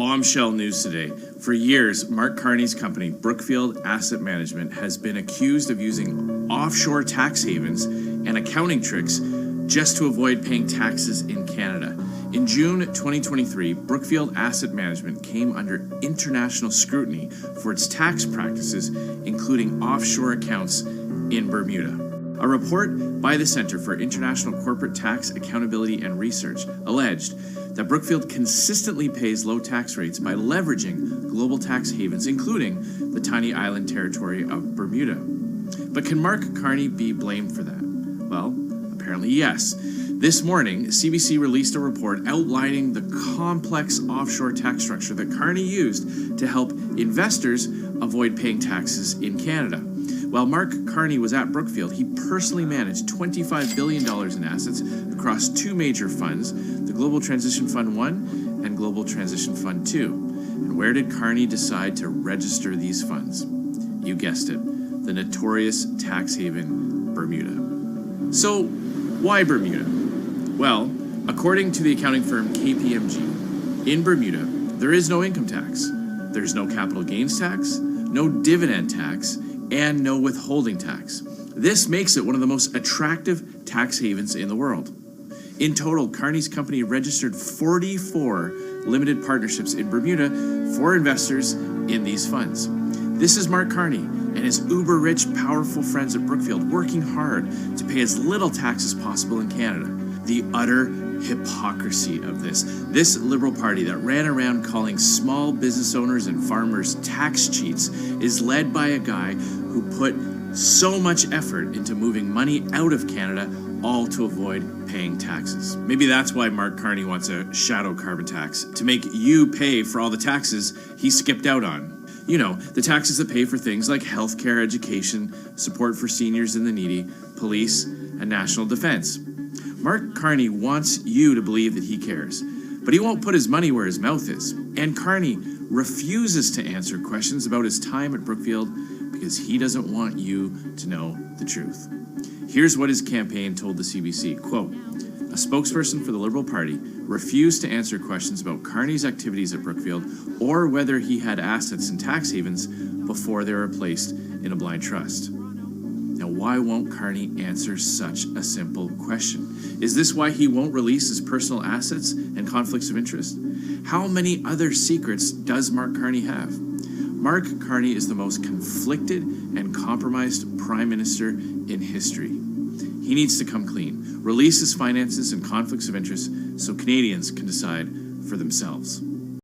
Bombshell news today. For years, Mark Carney's company, Brookfield Asset Management, has been accused of using offshore tax havens and accounting tricks just to avoid paying taxes in Canada. In June 2023, Brookfield Asset Management came under international scrutiny for its tax practices, including offshore accounts in Bermuda. A report by the Center for International Corporate Tax Accountability and Research alleged that Brookfield consistently pays low tax rates by leveraging global tax havens, including the tiny island territory of Bermuda. But can Mark Carney be blamed for that? Well, apparently yes. This morning, CBC released a report outlining the complex offshore tax structure that Carney used to help investors avoid paying taxes in Canada. While Mark Carney was at Brookfield, he personally managed $25 billion in assets across two major funds, the Global Transition Fund 1 and Global Transition Fund 2. And where did Carney decide to register these funds? You guessed it, the notorious tax haven, Bermuda. So, why Bermuda? Well, according to the accounting firm KPMG, in Bermuda, there is no income tax, there's no capital gains tax, no dividend tax, and no withholding tax. This makes it one of the most attractive tax havens in the world. In total, Carney's company registered 44 limited partnerships in Bermuda for investors in these funds. This is Mark Carney and his uber-rich, powerful friends at Brookfield working hard to pay as little tax as possible in Canada. The utter hypocrisy of this Liberal Party that ran around calling small business owners and farmers tax cheats is led by a guy who put so much effort into moving money out of Canada, all to avoid paying taxes. Maybe that's why Mark Carney wants a shadow carbon tax, to make you pay for all the taxes he skipped out on. You know, the taxes that pay for things like healthcare, education, support for seniors and the needy, police, and national defense. Mark Carney wants you to believe that he cares, but he won't put his money where his mouth is. And Carney refuses to answer questions about his time at Brookfield because he doesn't want you to know the truth. Here's what his campaign told the CBC, quote, "A spokesperson for the Liberal Party refused to answer questions about Carney's activities at Brookfield or whether he had assets in tax havens before they were placed in a blind trust." Now, why won't Carney answer such a simple question? Is this why he won't release his personal assets and conflicts of interest? How many other secrets does Mark Carney have? Mark Carney is the most conflicted and compromised prime minister in history. He needs to come clean, release his finances and conflicts of interest so Canadians can decide for themselves.